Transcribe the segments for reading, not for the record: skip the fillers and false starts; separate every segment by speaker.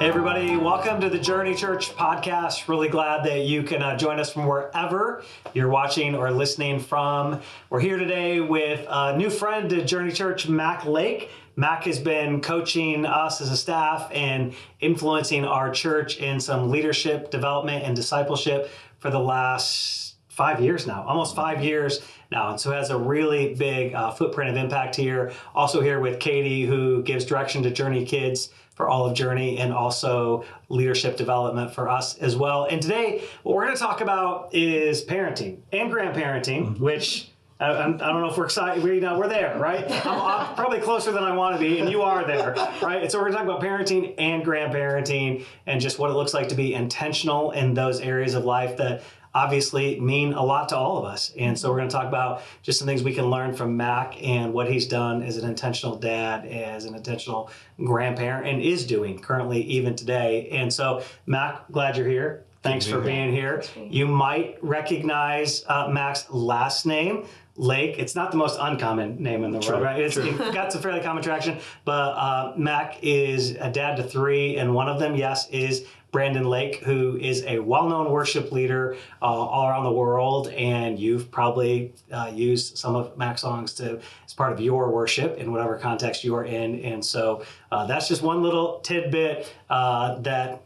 Speaker 1: Hey everybody, welcome to the Journey Church podcast. Really glad that you can join us from wherever you're watching or listening from. We're here today with a new friend to Journey Church, Mac Lake. Mac has been coaching us as a staff and influencing our church in some leadership development and discipleship for the last 5 years now, almost 5 years now. And so has a really big footprint of impact here. Also here with Katie, who gives direction to Journey Kids for all of Journey and also leadership development for us as well. And today, what we're going to talk about is parenting and grandparenting, which I don't know if we're excited. We're there, right? I'm probably closer than I want to be, and you are there, right? And so we're going to talk about parenting and grandparenting and just what it looks like to be intentional in those areas of life that obviously mean a lot to all of us. And so we're going to talk about just some things we can learn from Mac and what he's done as an intentional dad, as an intentional grandparent, and is doing currently even today. And so, Mac, glad you're here. Thanks for being here. You might recognize Mac's last name, Lake. It's not the most uncommon name in the world, right? It's got some fairly common traction, but Mac is a dad to three, and one of them, yes, is Brandon Lake, who is a well-known worship leader all around the world, and you've probably used some of Mac's songs as part of your worship in whatever context you are in. And so that's just one little tidbit that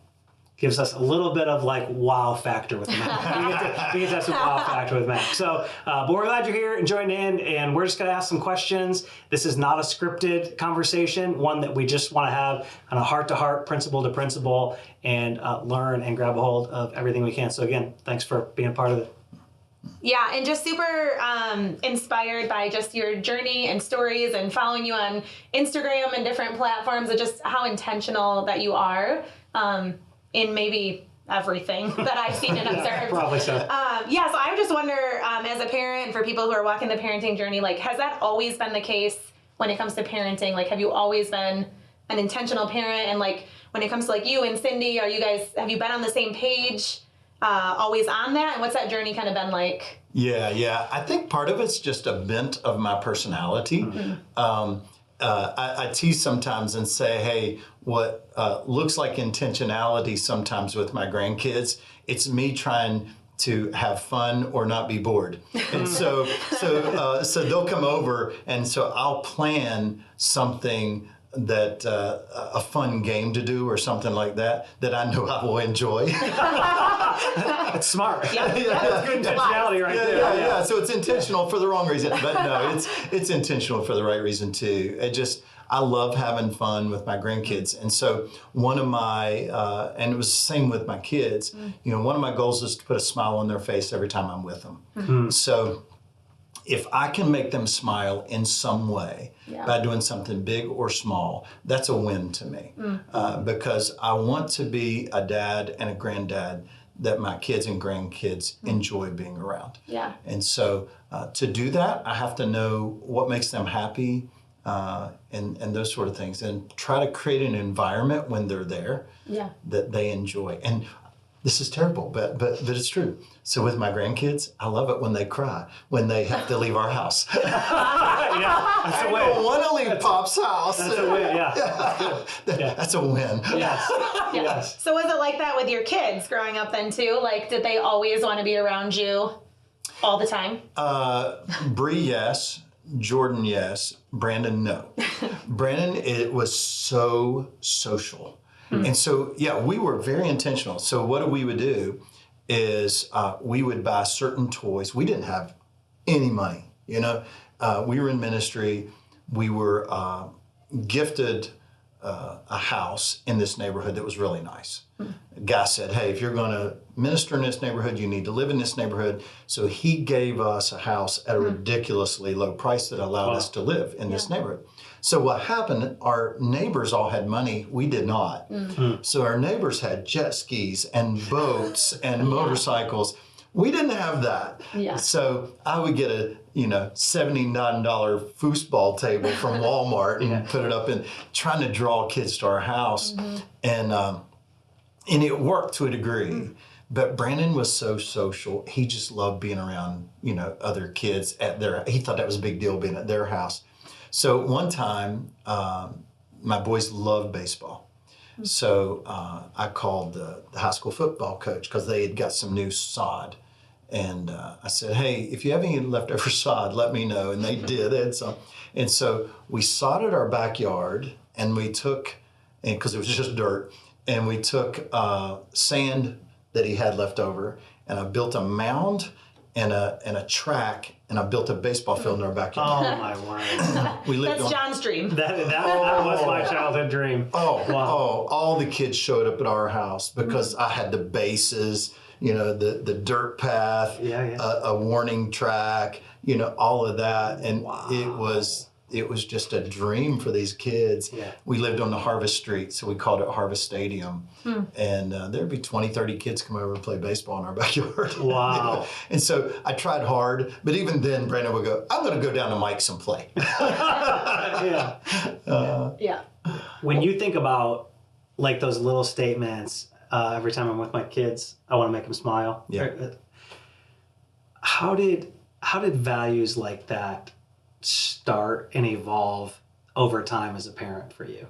Speaker 1: gives us a little bit of like wow factor with Mac. we get to have some wow factor with Mac. So, but we're glad you're here and joined in, and we're just going to ask some questions. This is not a scripted conversation, one that we just want to have on a heart-to-heart, principle-to-principle, and learn and grab a hold of everything we can. So again, thanks for being a part of it.
Speaker 2: Yeah, and just super inspired by just your journey and stories and following you on Instagram and different platforms of just how intentional that you are. In maybe everything that I've seen and observed.
Speaker 1: Probably so.
Speaker 2: So I just wonder, as a parent, for people who are walking the parenting journey, like, has that always been the case when it comes to parenting? Like, have you always been an intentional parent? And like, when it comes to like you and Cindy, have you been on the same page, always on that? And what's that journey kind of been like?
Speaker 3: Yeah. I think part of it's just a bent of my personality. Mm-hmm. I tease sometimes and say, hey, what looks like intentionality sometimes with my grandkids, it's me trying to have fun or not be bored. And so they'll come over, and so I'll plan something that a fun game to do or something like that I know I will enjoy.
Speaker 1: It's smart.
Speaker 2: Yeah.
Speaker 1: That's good intentionality right there.
Speaker 3: Yeah. So it's intentional for the wrong reason, but no, it's intentional for the right reason too. I love having fun with my grandkids. And so one of my, and it was the same with my kids, one of my goals is to put a smile on their face every time I'm with them. Mm-hmm. So if I can make them smile in some way by doing something big or small, that's a win to me. Because I want to be a dad and a granddad that my kids and grandkids enjoy being around.
Speaker 2: Yeah.
Speaker 3: And so to do that, I have to know what makes them happy and those sort of things, and try to create an environment when they're there that they enjoy. And this is terrible, but it's true. So with my grandkids, I love it when they cry, when they have to leave our house.
Speaker 1: That's a win.
Speaker 3: I don't want to leave Pop's house.
Speaker 1: That's a win, yeah.
Speaker 3: That's a win.
Speaker 1: Yes.
Speaker 2: So was it like that with your kids growing up then too? Like, did they always want to be around you all the time?
Speaker 3: Bree, yes. Jordan, yes. Brandon, no. Brandon, it was so social. And so, we were very intentional. So what we would do is we would buy certain toys. We didn't have any money, we were in ministry. We were gifted a house in this neighborhood that was really nice. A guy said, hey, if you're going to minister in this neighborhood, you need to live in this neighborhood. So he gave us a house at a ridiculously low price that allowed us to live in this neighborhood. So what happened, our neighbors all had money, we did not. So our neighbors had jet skis and boats and motorcycles. We didn't have that.
Speaker 2: Yeah.
Speaker 3: So I would get a $79 foosball table from Walmart and put it up in, trying to draw kids to our house. And it worked to a degree. But Brandon was so social. He just loved being around, other kids he thought that was a big deal being at their house. So one time, my boys loved baseball. So I called the high school football coach because they had got some new sod. And I said, hey, if you have any leftover sod, let me know. And they did. They had some. And so we sodded our backyard, and we took, because it was just dirt, and we took sand that he had left over, and I built a mound and a track, and I built a baseball field in our backyard.
Speaker 1: Oh my word!
Speaker 3: We lived
Speaker 2: That's John's dream.
Speaker 1: That was my childhood dream.
Speaker 3: All the kids showed up at our house because I had the bases, the dirt path, a warning track, all of that, and it was just a dream for these kids.
Speaker 1: Yeah.
Speaker 3: We lived on the Harvest Street, so we called it Harvest Stadium. And there'd be 20, 30 kids come over and play baseball in our backyard.
Speaker 1: Wow.
Speaker 3: And so I tried hard, but even then Brandon would go, I'm going to go down to Mike's and play.
Speaker 1: Yeah.
Speaker 2: Yeah.
Speaker 1: When you think about like those little statements, every time I'm with my kids, I want to make them smile.
Speaker 3: Yeah.
Speaker 1: How did values like that start and evolve over time as a parent for you?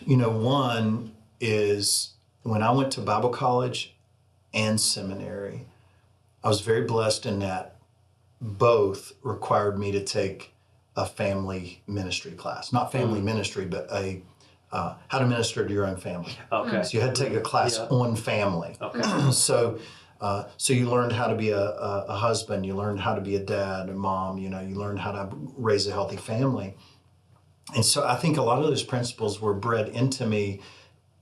Speaker 3: One is when I went to Bible college and seminary, I was very blessed in that both required me to take a family ministry class. Not family ministry, but a how to minister to your own family.
Speaker 1: Okay.
Speaker 3: So you had to take a class on family.
Speaker 1: Okay.
Speaker 3: So you learned how to be a husband, you learned how to be a dad, a mom, you learned how to raise a healthy family. And so I think a lot of those principles were bred into me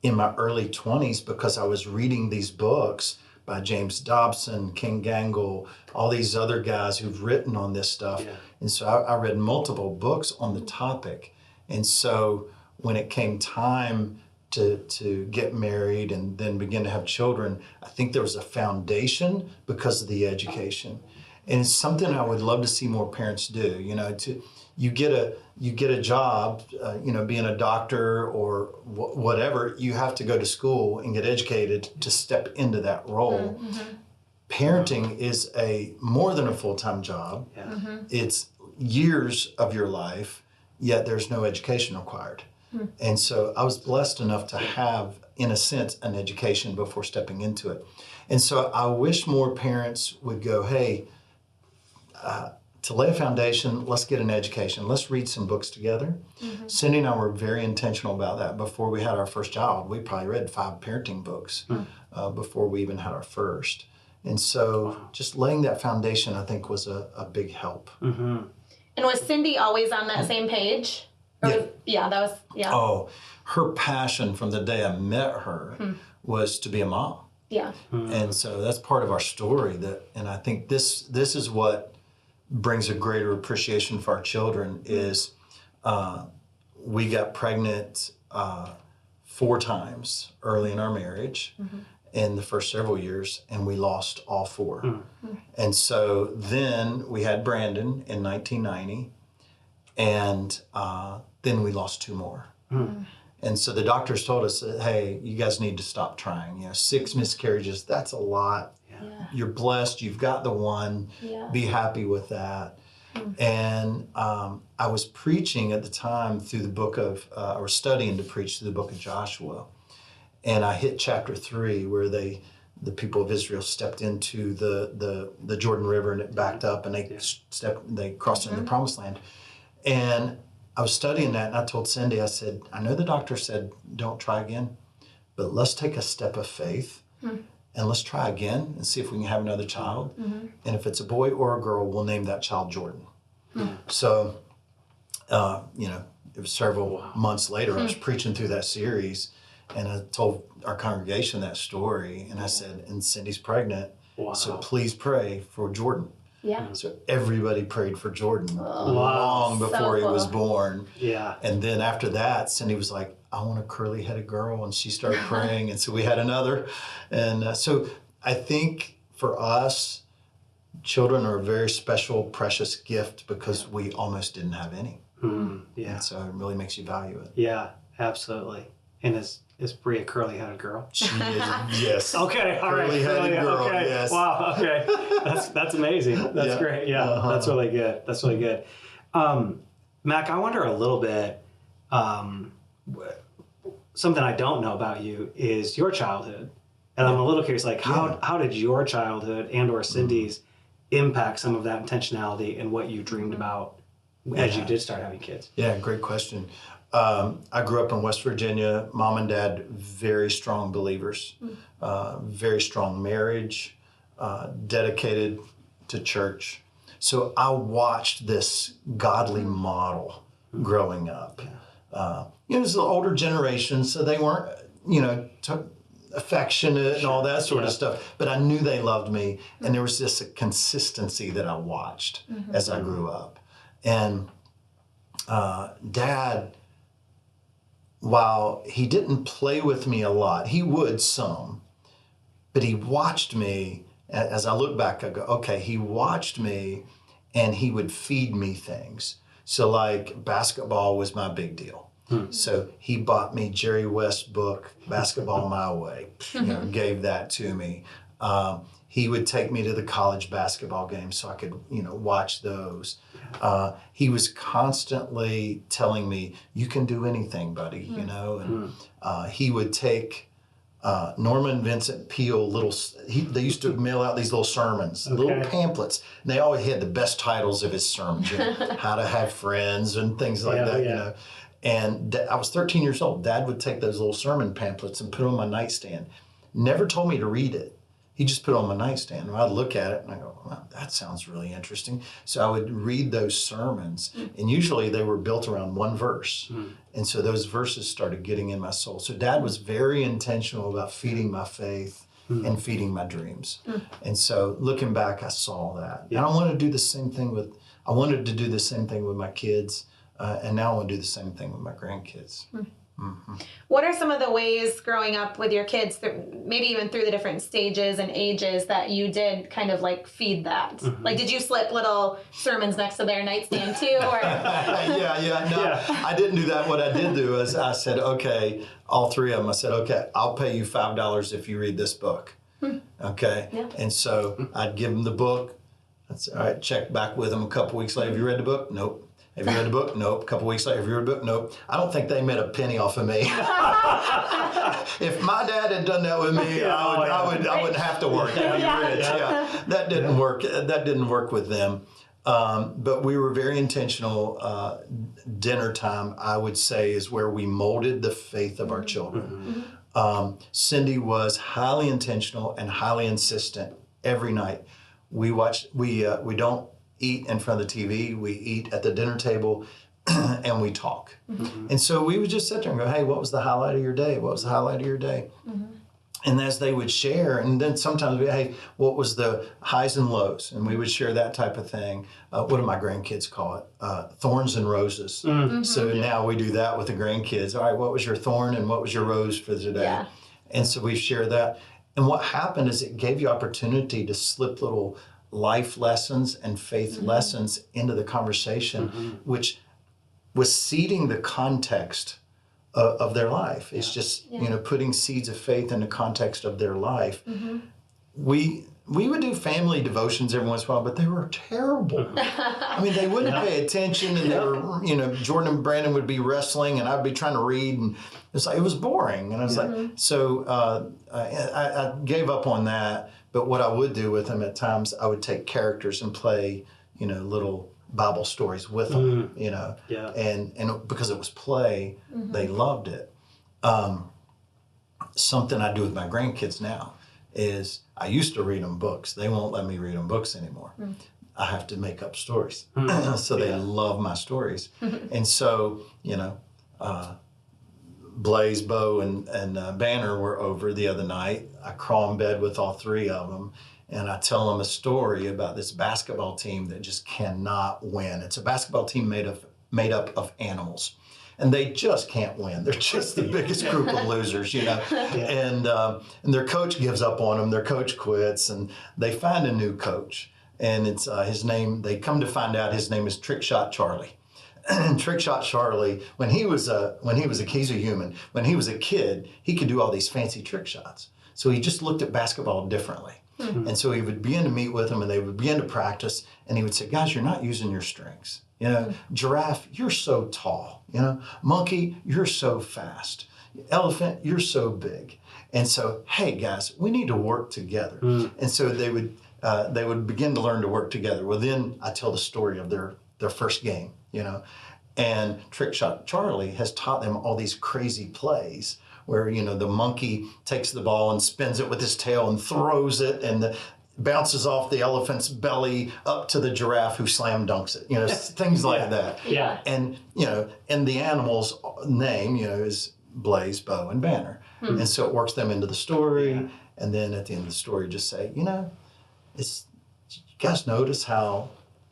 Speaker 3: in my early 20s because I was reading these books by James Dobson, King Gangle, all these other guys who've written on this stuff.
Speaker 1: Yeah.
Speaker 3: And so I read multiple books on the topic. And so when it came time to get married and then begin to have children, I think there was a foundation because of the education. And it's something I would love to see more parents do. You get a job, being a doctor or whatever, you have to go to school and get educated to step into that role. Mm-hmm. Parenting is more than a full-time job.
Speaker 1: Yeah.
Speaker 2: Mm-hmm.
Speaker 3: It's years of your life, yet there's no education required. And so I was blessed enough to have, in a sense, an education before stepping into it. And so I wish more parents would go, hey, to lay a foundation, let's get an education. Let's read some books together. Mm-hmm. Cindy and I were very intentional about that. Before we had our first child, we probably read 5 parenting books before we even had our first. And so just laying that foundation, I think, was a big help.
Speaker 1: Mm-hmm.
Speaker 2: And was Cindy always on that same page? Or
Speaker 3: Yeah.
Speaker 2: Yeah.
Speaker 3: Oh, her passion from the day I met her was to be a mom.
Speaker 2: Yeah.
Speaker 3: And so that's part of our story. And I think this is what brings a greater appreciation for our children is we got pregnant 4 times early in our marriage in the first several years, and we lost all 4. And so then we had Brandon in 1990, and then we lost 2 more. And so the doctors told us, hey, you guys need to stop trying. 6 miscarriages, that's a lot.
Speaker 2: Yeah.
Speaker 3: You're blessed, you've got the one, be happy with that. And I was preaching at the time through the book of, or studying to preach through the book of Joshua. And I hit chapter 3 where the people of Israel stepped into the Jordan River and it backed up and they crossed into the promised land. And I was studying that and I told Cindy, I said, I know the doctor said, don't try again, but let's take a step of faith and let's try again and see if we can have another child. And if it's a boy or a girl, we'll name that child Jordan. So, it was several months later, I was preaching through that series and I told our congregation that story. And I said, and Cindy's pregnant, so please pray for Jordan.
Speaker 2: Yeah.
Speaker 3: So everybody prayed for Jordan
Speaker 1: Wow.
Speaker 3: long before he
Speaker 2: cool.
Speaker 3: was born.
Speaker 1: Yeah.
Speaker 3: And then after that, Cindy was like, I want a curly-headed girl. And she started praying. And so we had another. And so I think for us, children are a very special, precious gift because we almost didn't have any.
Speaker 1: Yeah.
Speaker 3: And so it really makes you value it.
Speaker 1: Yeah, absolutely. And is Bree a curly-headed girl?
Speaker 3: She is, yes.
Speaker 1: Okay, all right.
Speaker 3: Curly-headed girl,
Speaker 1: okay.
Speaker 3: yes.
Speaker 1: Wow, okay. That's amazing. That's
Speaker 3: Yeah.
Speaker 1: great. Yeah, that's really good. That's really good. Mac, I wonder a little bit, something I don't know about you is your childhood. And I'm a little curious, like how did your childhood and or Cindy's impact some of that intentionality and what you dreamed about as you did start having kids?
Speaker 3: Yeah, great question. I grew up in West Virginia. Mom and dad, very strong believers, very strong marriage, dedicated to church. So I watched this godly model growing up. It was the older generation, so they weren't, affectionate and all that sort of stuff. But I knew they loved me, and there was just a consistency that I watched as I grew up. And Dad, while he didn't play with me a lot, he would some, but he watched me. As I look back, I go, okay, he watched me and he would feed me things. So like basketball was my big deal. So he bought me Jerry West book, Basketball My Way, gave that to me. He would take me to the college basketball games so I could, watch those. He was constantly telling me, you can do anything, buddy, and he would take Norman Vincent Peale they used to mail out these little sermons, little pamphlets, and they always had the best titles of his sermons, how to have friends and things like that, And I was 13 years old. Dad would take those little sermon pamphlets and put them on my nightstand. Never told me to read it. He just put it on my nightstand. And I'd look at it and I go, wow, that sounds really interesting. So I would read those sermons, and usually they were built around one verse. And so those verses started getting in my soul. So Dad was very intentional about feeding my faith and feeding my dreams. And so looking back, I saw that. And I wanted to do the same thing with my kids. And now I want to do the same thing with my grandkids.
Speaker 2: What are some of the ways growing up with your kids, maybe even through the different stages and ages, that you did kind of like feed that? Like, did you slip little sermons next to their nightstand too? Or?
Speaker 3: I didn't do that. What I did do is I said, okay, all three of them, I said, okay, I'll pay you $5 if you read this book. Okay. Yeah. And so I'd give them the book. I'd say, all right, check back with them a couple weeks later. Have you read the book? Nope. Have you read the book? Nope. A couple weeks later, have you read the book? Nope. I don't think they made a penny off of me. If my dad had done that with me, I wouldn't have to work. I'd be rich. That didn't work. That didn't work with them. But we were very intentional. Dinner time, I would say, is where we molded the faith of our children. Cindy was highly intentional and highly insistent every night. We don't eat in front of the TV, we eat at the dinner table, and we talk. And so we would just sit there and go, hey, what was the highlight of your day? What was the highlight of your day? And as they would share, and then sometimes hey, what was the highs and lows? And we would share that type of thing. What do my grandkids call it? Thorns and roses. So now we do that with the grandkids. All right, what was your thorn and what was your rose for today? Yeah. And so we share that. And what happened is it gave you opportunity to slip little life lessons and faith lessons into the conversation, which was seeding the context of their life. It's just, putting seeds of faith in the context of their life. We would do family devotions every once in a while, but they were terrible. I mean, they wouldn't pay attention, and they were, Jordan and Brandon would be wrestling, and I'd be trying to read, and it was boring. And I was like, so I gave up on that. But what I would do with them at times, I would take characters and play, little Bible stories with them, and because it was play, they loved it. Something I do with my grandkids now is I used to read them books. They won't let me read them books anymore. I have to make up stories. So they love my stories. And so, Blaze, Bo, and Banner were over the other night. I crawl in bed with all three of them, and I tell them a story about this basketball team that just cannot win. It's a basketball team made up of animals, and they just can't win. They're just the biggest group of losers, And their coach gives up on them. Their coach quits, and they find a new coach, and it's his name. They come to find out his name is Trick Shot Charlie. Trick Shot Charlie, he's a human. When he was a kid, he could do all these fancy trick shots. So he just looked at basketball differently. And so he would begin to meet with them, and they would begin to practice, and he would say, guys, you're not using your strengths. You know, giraffe, you're so tall. You know, monkey, you're so fast. Elephant, you're so big. And so, hey guys, we need to work together. And so they would begin to learn to work together. Well, then I tell the story of their first game, you know, and Trick Shot Charlie has taught them all these crazy plays where, you know, the monkey takes the ball and spins it with his tail and throws it and bounces off the elephant's belly up to the giraffe who slam dunks it, you know, things like that.
Speaker 1: Yeah.
Speaker 3: And, you know, and the animal's name, you know, is Blaze, Bow, and Banner. And so it works them into the story.
Speaker 1: Yeah.
Speaker 3: And then at the end of the story, just say, you know, you guys notice how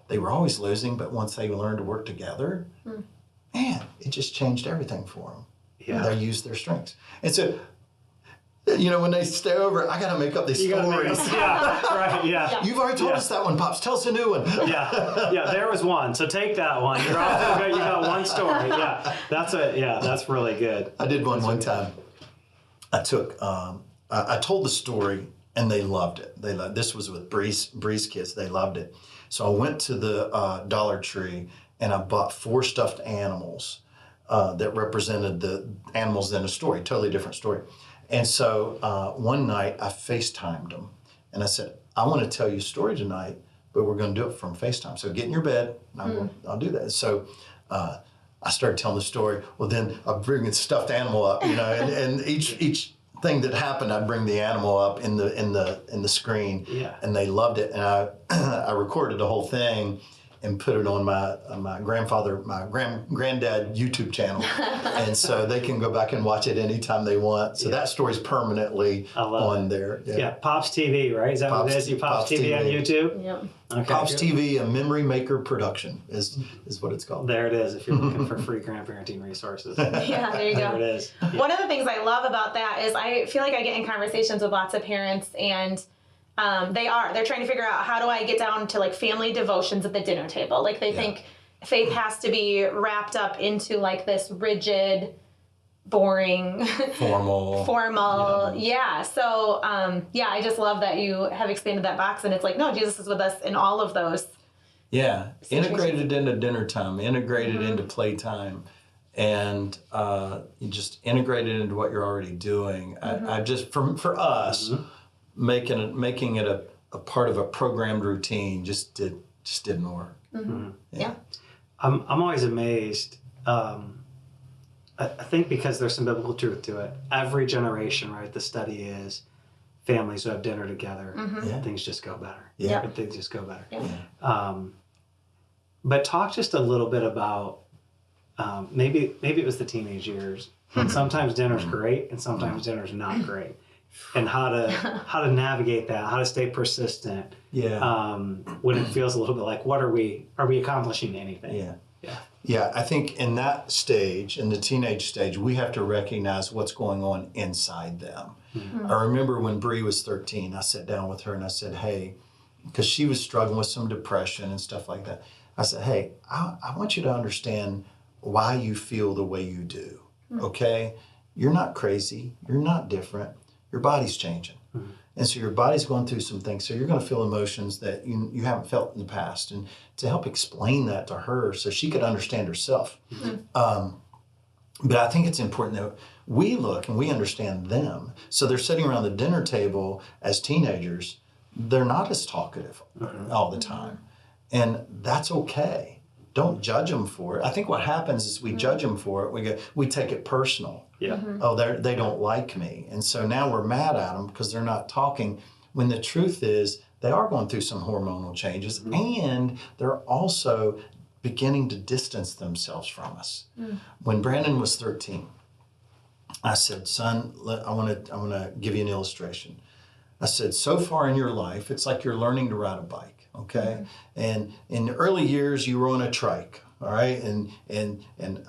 Speaker 3: they were always losing, but once they learned to work together, man, it just changed everything for them.
Speaker 1: Yeah.
Speaker 3: They used their strengths. And so, you know, when they stay over, I got to make up these
Speaker 1: You gotta make
Speaker 3: stories.
Speaker 1: them- yeah, right, yeah.
Speaker 3: You've already told us that one, Pops. Tell us a new one.
Speaker 1: Yeah, there was one. So take that one. You're off to a good, you got one story. Yeah, that's really good.
Speaker 3: I did one time. I took, I told the story and they loved it. This was with Bree's kids. They loved it. So I went to the Dollar Tree and I bought 4 stuffed animals that represented the animals in a story, totally different story. And so one night I FaceTimed them and I said, I want to tell you a story tonight, but we're going to do it from FaceTime. So get in your bed and I'll do that. So I started telling the story. Well, then I'd bring a stuffed animal up, you know, and each thing that happened, I'd bring the animal up in the screen.
Speaker 1: Yeah.
Speaker 3: And they loved it. And I recorded the whole thing and put it on my granddad YouTube channel. And so they can go back and watch it anytime they want. So that story's permanently on there.
Speaker 1: Yeah, Pops TV, right? Is that what it is? You Pops TV on YouTube?
Speaker 2: Yep.
Speaker 1: Okay.
Speaker 3: Pops TV, a Memory Maker production is what it's called.
Speaker 1: There it is, if you're looking for free grandparenting resources.
Speaker 2: Yeah, there you go.
Speaker 1: There it is. Yeah.
Speaker 2: One of the things I love about that is I feel like I get in conversations with lots of parents and they're trying to figure out how do I get down to like family devotions at the dinner table. Like they think faith has to be wrapped up into like this rigid, boring,
Speaker 3: Formal.
Speaker 2: Yeah. So, I just love that you have expanded that box and it's like, no, Jesus is with us in all of those.
Speaker 3: Yeah. Integrated into dinner time, integrated into playtime, and you just integrate it into what you're already doing. I just, for us, making it a part of a programmed routine just didn't work.
Speaker 2: Yeah.
Speaker 1: I'm always amazed. I think because there's some biblical truth to it. Every generation, right? The study is families who have dinner together, things just go better.
Speaker 3: Yeah.
Speaker 1: Things just go better.
Speaker 2: Yeah.
Speaker 1: But talk just a little bit about maybe it was the teenage years. But sometimes dinner's great, and sometimes dinner's not great. And how to navigate that, how to stay persistent.
Speaker 3: Yeah.
Speaker 1: When it feels a little bit like, are we accomplishing anything?
Speaker 3: Yeah.
Speaker 1: Yeah.
Speaker 3: Yeah, I think in that stage, in the teenage stage, we have to recognize what's going on inside them. I remember when Bree was 13, I sat down with her and I said, hey, because she was struggling with some depression and stuff like that. I said, hey, I want you to understand why you feel the way you do, okay? You're not crazy. You're not different. Your body's changing. And so your body's going through some things. So you're going to feel emotions that you haven't felt in the past. And to help explain that to her so she could understand herself. But I think it's important that we look and we understand them. So they're sitting around the dinner table as teenagers. They're not as talkative all the time. And that's okay. Don't judge them for it. I think what happens is we judge them for it. We take it personal.
Speaker 1: Yeah.
Speaker 3: Oh, they don't like me. And so now we're mad at them because they're not talking, when the truth is they are going through some hormonal changes and they're also beginning to distance themselves from us. When Brandon was 13, I said, son, I want to give you an illustration. I said, so far in your life, it's like you're learning to ride a bike, okay? And in the early years, you were on a trike. All right, and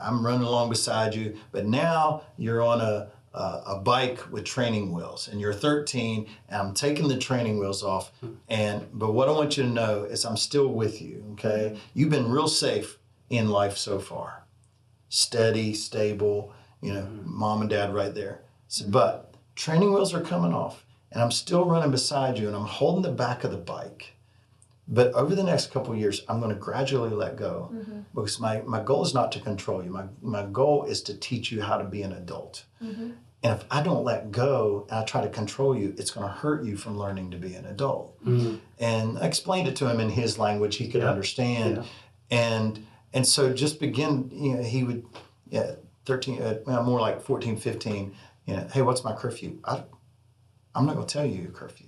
Speaker 3: I'm running along beside you, but now you're on a bike with training wheels, and you're 13, and I'm taking the training wheels off, but what I want you to know is I'm still with you, okay? You've been real safe in life so far, steady, stable, mom and dad right there. So, but training wheels are coming off, and I'm still running beside you, and I'm holding the back of the bike. But over the next couple of years, I'm going to gradually let go because my goal is not to control you. My goal is to teach you how to be an adult. And if I don't let go and I try to control you, it's going to hurt you from learning to be an adult. And I explained it to him in his language he could understand. And so just begin, he would, 13, more like 14, 15, hey, what's my curfew? I'm not going to tell you your curfew.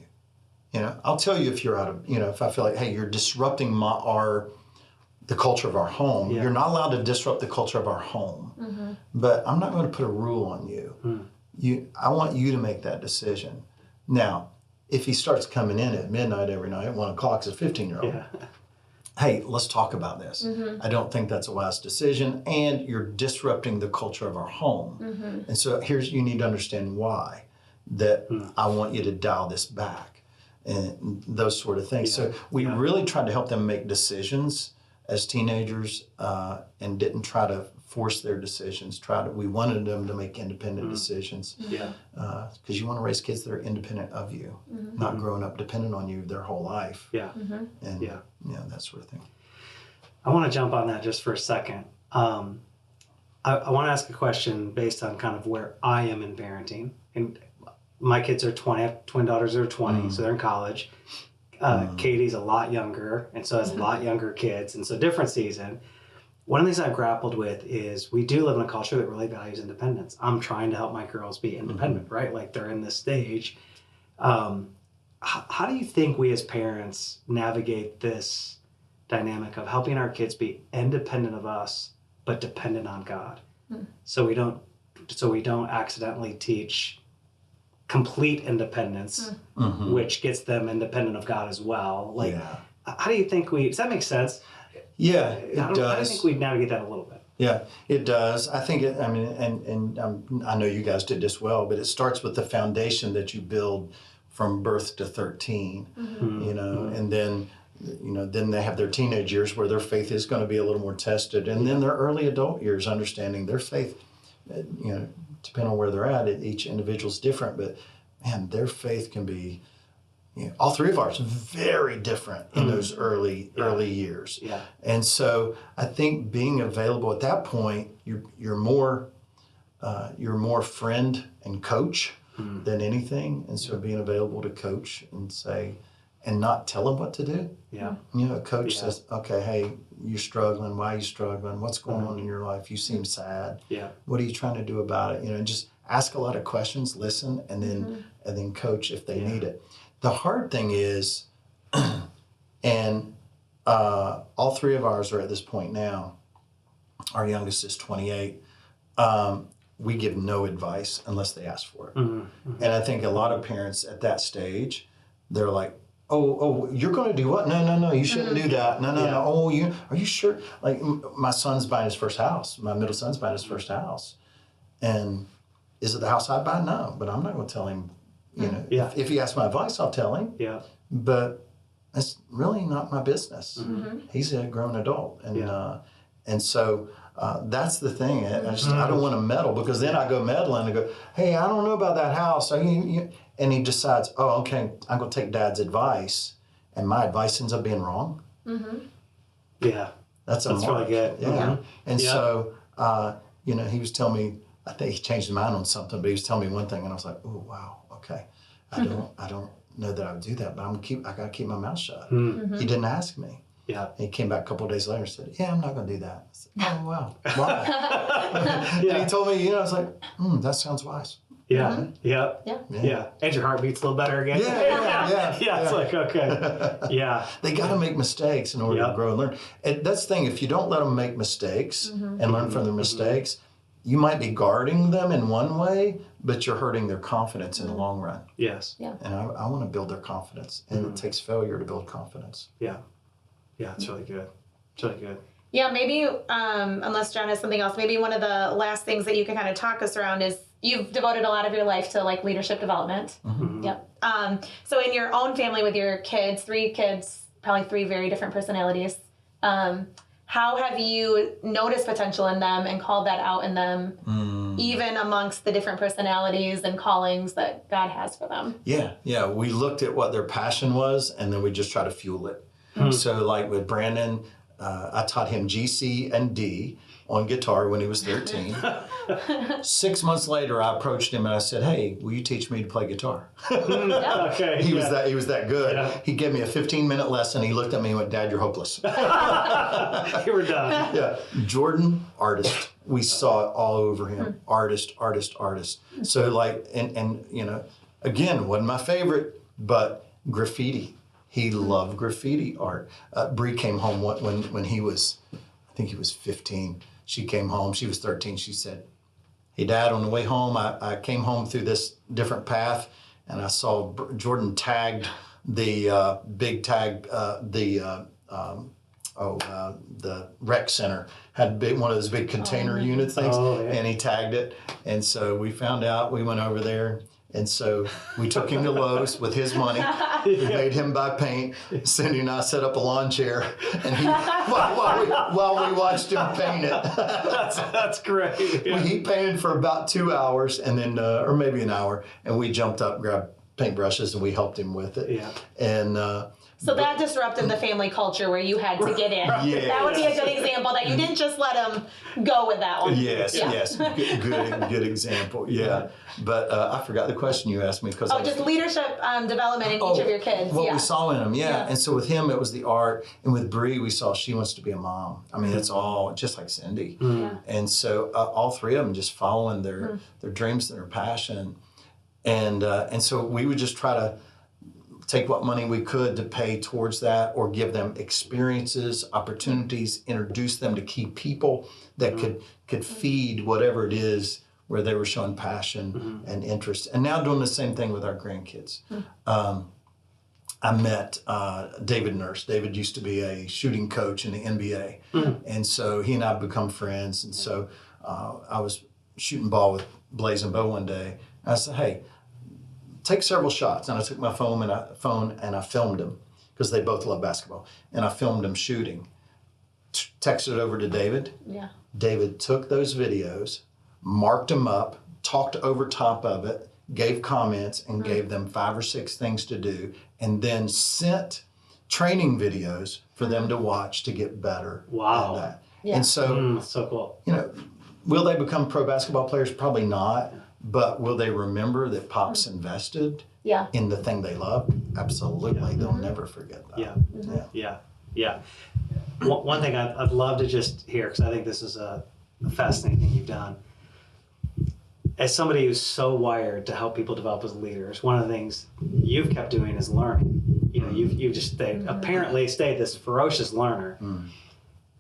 Speaker 3: I'll tell you if you're out of, if I feel like, hey, you're disrupting the culture of our home. You're not allowed to disrupt the culture of our home. But I'm not going to put a rule on you. I want you to make that decision. Now, if he starts coming in at midnight every night, 1 o'clock as a 15-year-old, hey, let's talk about this. I don't think that's a wise decision, and you're disrupting the culture of our home. And so you need to understand why, that I want you to dial this back. And those sort of things. So we really tried to help them make decisions as teenagers and didn't try to force their decisions. We wanted them to make independent decisions. Because you want to raise kids that are independent of you, not growing up dependent on you their whole life. And that sort of thing.
Speaker 1: I want to jump on that just for a second. I want to ask a question based on kind of where I am in parenting. And my kids are 20. I have twin daughters that are 20, so they're in college. Katie's a lot younger, and so has a lot younger kids, and so different season. One of the things I've grappled with is we do live in a culture that really values independence. I'm trying to help my girls be independent, right? Like they're in this stage. How do you think we as parents navigate this dynamic of helping our kids be independent of us, but dependent on God? So we don't accidentally teach complete independence, which gets them independent of God as well. How do you think does that make sense?
Speaker 3: Yeah, it does.
Speaker 1: How do you think we navigate that a little bit?
Speaker 3: Yeah, it does. I think I know you guys did this well, but it starts with the foundation that you build from birth to 13, and then, then they have their teenage years where their faith is going to be a little more tested. And then their early adult years, understanding their faith, depending on where they're at, each individual's different, but man, their faith can be, all three of ours, very different in those early years. And so I think being available at that point, you're more friend and coach than anything. And so being available to coach and say, and not tell them what to do. A coach says, okay, hey, you're struggling. Why are you struggling? What's going on in your life? You seem sad. What are you trying to do about it? And just ask a lot of questions, listen, and then coach if they need it. The hard thing is, and all three of ours are at this point now. Our youngest is 28. We give no advice unless they ask for it. And I think a lot of parents at that stage, they're like, oh, you're going to do what? No, you shouldn't do that. No. Oh, are you sure? Like my son's buying his first house. My middle son's buying his first house. And is it the house I'd buy? No, but I'm not going to tell him, if he asks my advice, I'll tell him. But it's really not my business. He's a grown adult. And so that's the thing. I don't want to meddle, because then I go meddling and go, hey, I don't know about that house. And he decides, oh, okay, I'm going to take Dad's advice, and my advice ends up being wrong. That's
Speaker 1: really good.
Speaker 3: And so, he was telling me, I think he changed his mind on something, but he was telling me one thing, and I was like, oh, wow, okay. I don't know that I would do that, but I got to keep my mouth shut. He didn't ask me. And he came back a couple of days later and said, yeah, I'm not going to do that. I said, oh, wow. Why? And he told me, I was like, that sounds wise.
Speaker 1: And your heart beats a little better again. It's like, okay.
Speaker 3: They got to make mistakes in order to grow and learn. And that's the thing, if you don't let them make mistakes and learn from their mistakes, you might be guarding them in one way, but you're hurting their confidence in the long run. And I want to build their confidence, and it takes failure to build confidence.
Speaker 1: It's really good. It's really good.
Speaker 2: Yeah, maybe, unless John has something else, maybe one of the last things that you can kind of talk us around is you've devoted a lot of your life to like leadership development. So in your own family with your kids, 3 kids, probably 3 very different personalities, how have you noticed potential in them and called that out in them, even amongst the different personalities and callings that God has for them?
Speaker 3: We looked at what their passion was, and then we just try to fuel it. So like with Brandon, I taught him G, C, and D on guitar when he was 13. 6 months later, I approached him and I said, "Hey, will you teach me to play guitar?"
Speaker 1: Okay.
Speaker 3: He was that good.
Speaker 1: Yeah.
Speaker 3: He gave me a 15-minute lesson. He looked at me and went, "Dad, you're hopeless."
Speaker 1: You were done.
Speaker 3: Yeah. Jordan, artist. We saw it all over him. Artist, artist, artist. So like, and you know, again, wasn't my favorite, but graffiti. He loved graffiti art. Bree came home when he was, I think he was 15. She came home, she was 13. She said, "Hey Dad, on the way home, I came home through this different path and I saw Jordan tagged the big tag, the rec center had one of those big container unit things, and he tagged it. And so we found out, we went over there. And so we took him to Lowe's with his money. We made him buy paint. Cindy and I set up a lawn chair, and he while we watched him paint it.
Speaker 1: That's great. Yeah.
Speaker 3: He painted for about 2 hours, and then or maybe an hour, and we jumped up, grabbed paintbrushes, and we helped him with it.
Speaker 1: Yeah.
Speaker 3: And
Speaker 2: So that disrupted the family culture where you had to get in.
Speaker 3: Yes.
Speaker 2: That would be a good example that you didn't just let him go with that one.
Speaker 3: yes,
Speaker 2: Yeah.
Speaker 3: yes, good example. Yeah, but I forgot the question you asked me because
Speaker 2: Just leadership development in each of your kids.
Speaker 3: What
Speaker 2: Yeah.
Speaker 3: we saw in them, and so with him it was the art, and with Bree we saw she wants to be a mom. I mean, it's all just like Cindy, and so all three of them just following their dreams and their passion, and so we would just try to take what money we could to pay towards that, or give them experiences, opportunities, introduce them to key people that could feed whatever it is where they were showing passion and interest. And now doing the same thing with our grandkids. I met David Nurse. David used to be a shooting coach in the NBA. And so he and I have become friends. And so I was shooting ball with Blaze and Bo one day. And I said, "Hey, take several shots." And I took my phone and I filmed them because they both love basketball. And I filmed them shooting. Texted it over to David.
Speaker 2: Yeah.
Speaker 3: David took those videos, marked them up, talked over top of it, gave comments, and gave them 5 or 6 things to do, and then sent training videos for them to watch to get better
Speaker 1: Wow.
Speaker 3: at that.
Speaker 2: Yeah.
Speaker 3: And so,
Speaker 1: So cool.
Speaker 3: you know, will they become pro basketball players? Probably not. But will they remember that Pops invested
Speaker 2: Yeah.
Speaker 3: in the thing they love? Absolutely. They'll never forget that.
Speaker 1: Yeah. One thing I'd love to just hear, because I think this is a fascinating thing you've done. As somebody who's so wired to help people develop as leaders, one of the things you've kept doing is learning. You know, you've just apparently stayed this ferocious learner,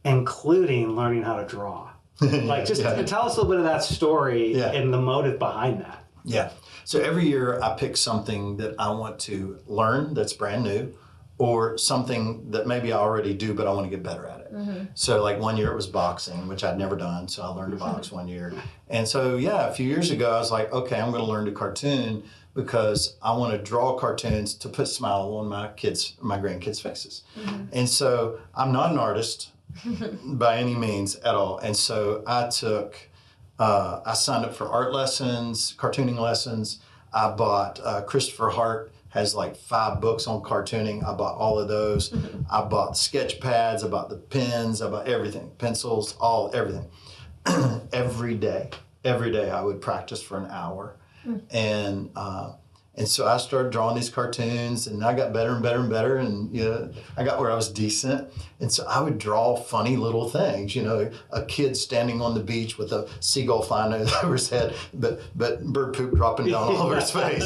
Speaker 1: including learning how to draw. Like, just tell us a little bit of that story and the motive behind that.
Speaker 3: Yeah. So every year I pick something that I want to learn that's brand new, or something that maybe I already do, but I want to get better at it. So like one year it was boxing, which I'd never done. So I learned to box one year. And so, a few years ago, I was like, okay, I'm going to learn to cartoon because I want to draw cartoons to put a smile on my grandkids' faces. And so I'm not an artist by any means at all. And so I signed up for art lessons, cartooning lessons. I bought Christopher Hart has like 5 books on cartooning. I bought all of those. I bought sketch pads. I bought the pens. I bought everything, pencils, everything. Every day I would practice for an hour. And so I started drawing these cartoons, and I got better and better and better, and I got where I was decent. And so I would draw funny little things, a kid standing on the beach with a seagull flying over his head, but bird poop dropping down all over his face,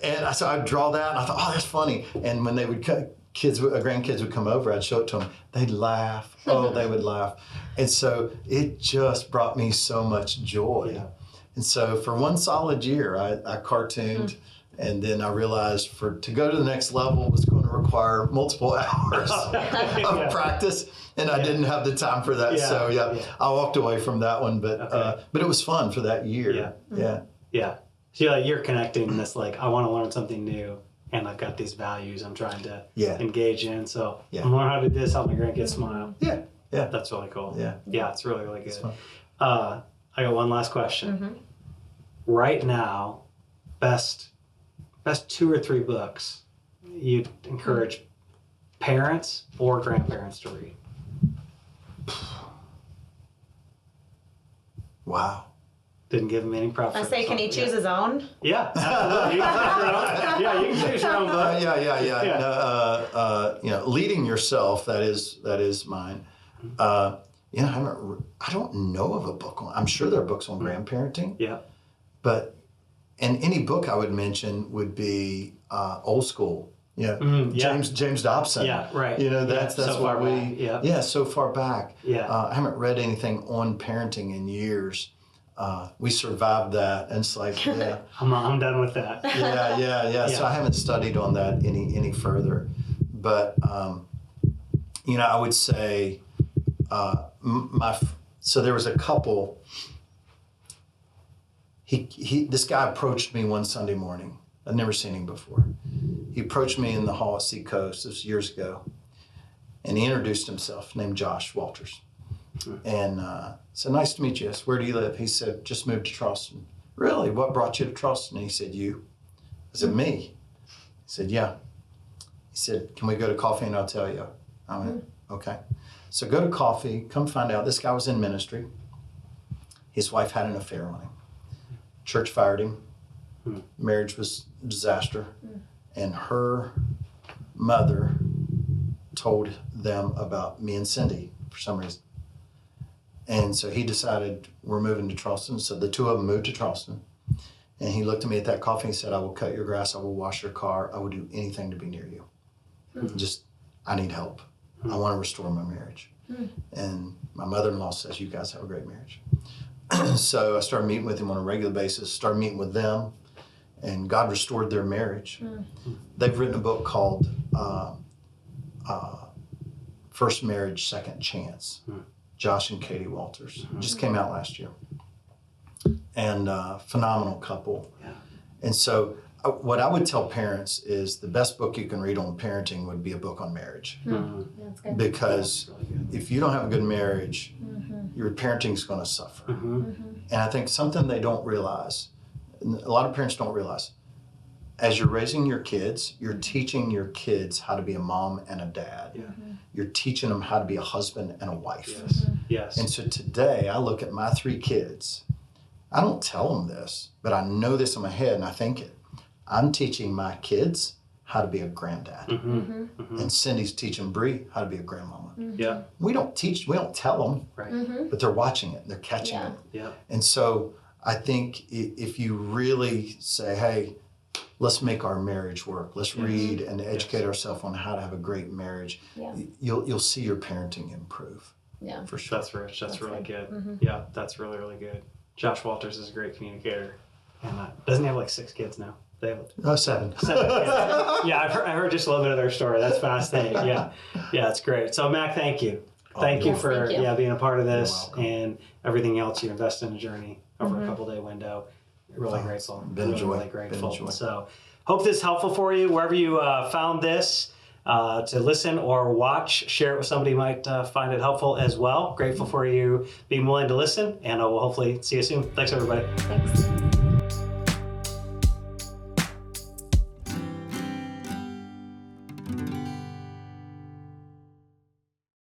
Speaker 3: And so I'd draw that, and I thought, oh, that's funny. And when they would grandkids would come over, I'd show it to them. They'd laugh. Oh, they would laugh. And so it just brought me so much joy. Yeah. And so for one solid year, I cartooned. And then I realized to go to the next level was going to require multiple hours of practice, and I didn't have the time for that. So I walked away from that one, but it was fun for that year.
Speaker 1: So you're connecting this, like, I want to learn something new, and I've got these values I'm trying to engage in. So I'm learning how to do this, help my grandkids smile.
Speaker 3: Yeah.
Speaker 1: That's really cool. Yeah, it's really, really good. I got one last question. Right now, best 2 or 3 books you'd encourage parents or grandparents to read?
Speaker 3: Wow.
Speaker 1: Didn't give him any preference.
Speaker 2: I say, can he choose his own?
Speaker 1: Yeah, absolutely. You can choose your own. Yeah, you can choose your own book.
Speaker 3: Yeah. You know, leading yourself. That is mine. You know, I don't know of a book on. I'm sure there are books on grandparenting.
Speaker 1: Yeah.
Speaker 3: But and any book I would mention would be old school. Yeah.
Speaker 1: yeah.
Speaker 3: James Dobson.
Speaker 1: Yeah, right.
Speaker 3: You know, that's
Speaker 1: so
Speaker 3: what
Speaker 1: far
Speaker 3: we.
Speaker 1: back. Yeah.
Speaker 3: So far back.
Speaker 1: Yeah.
Speaker 3: I haven't read anything on parenting in years. We survived that, and it's like, yeah.
Speaker 1: I'm done with that.
Speaker 3: Yeah. So I haven't studied on that any further, but you know, I would say so there was a couple. This guy approached me one Sunday morning. I'd never seen him before. He approached me in the hall at Seacoast. This was years ago, and he introduced himself, named Josh Walters. And said, nice to meet you. I said, where do you live? He said, just moved to Charleston. Really? What brought you to Charleston? And he said, you. I said, me? He said, yeah. He said, can we go to coffee and I'll tell you? I went, okay. So go to coffee, come find out. This guy was in ministry. His wife had an affair on him. Church fired him. Marriage was a disaster. And her mother told them about me and Cindy for some reason. And so he decided we're moving to Charleston. So the two of them moved to Charleston. And he looked at me at that coffee and said, I will cut your grass. I will wash your car. I will do anything to be near you. Just, I need help. I want to restore my marriage. And my mother-in-law says, you guys have a great marriage. So I started meeting with him on a regular basis, started meeting with them, and God restored their marriage. They've written a book called First Marriage, Second Chance. Josh and Katie Walters. Just came out last year. And phenomenal couple.
Speaker 1: Yeah.
Speaker 3: And so what I would tell parents is the best book you can read on parenting would be a book on marriage.
Speaker 2: That's good.
Speaker 3: Because if you don't have a good marriage, your parenting is going to suffer. And I think something they don't realize, a lot of parents don't realize, as you're raising your kids, you're teaching your kids how to be a mom and a dad.
Speaker 1: Yeah.
Speaker 3: You're teaching them how to be a husband and a wife.
Speaker 1: Yes. Yes.
Speaker 3: And so today I look at my 3 kids. I don't tell them this, but I know this in my head and I think it. I'm teaching my kids how to be a granddad. And Cindy's teaching Bree how to be a grandmama.
Speaker 1: Yeah.
Speaker 3: We don't tell them,
Speaker 1: Right.
Speaker 3: but they're watching it, they're catching it.
Speaker 1: Yeah.
Speaker 3: And so I think if you really say, hey, let's make our marriage work. Let's read and educate ourselves on how to have a great marriage.
Speaker 2: Yeah.
Speaker 3: You'll see your parenting improve.
Speaker 2: Yeah.
Speaker 3: For sure.
Speaker 1: That's rich. That's really good.
Speaker 2: Mm-hmm.
Speaker 1: Yeah, that's really, really good. Josh Walters is a great communicator. And doesn't he have like 6 kids now? They have
Speaker 3: 7.
Speaker 1: 7 kids. Yeah, I heard just a little bit of their story. That's fascinating. Yeah, that's great. So Mac, thank you. Thank you for
Speaker 2: Thank you.
Speaker 1: being a part of this
Speaker 3: You're welcome.
Speaker 1: and everything else you invest in a journey over a couple-day window. Really grateful.
Speaker 3: been a joy.
Speaker 1: Really grateful.
Speaker 3: Been a joy.
Speaker 1: So hope this is helpful for you wherever you found this. To listen or watch, share it with somebody who might find it helpful as well. Grateful for you being willing to listen, and we'll hopefully see you soon. Thanks, everybody.
Speaker 2: Thanks.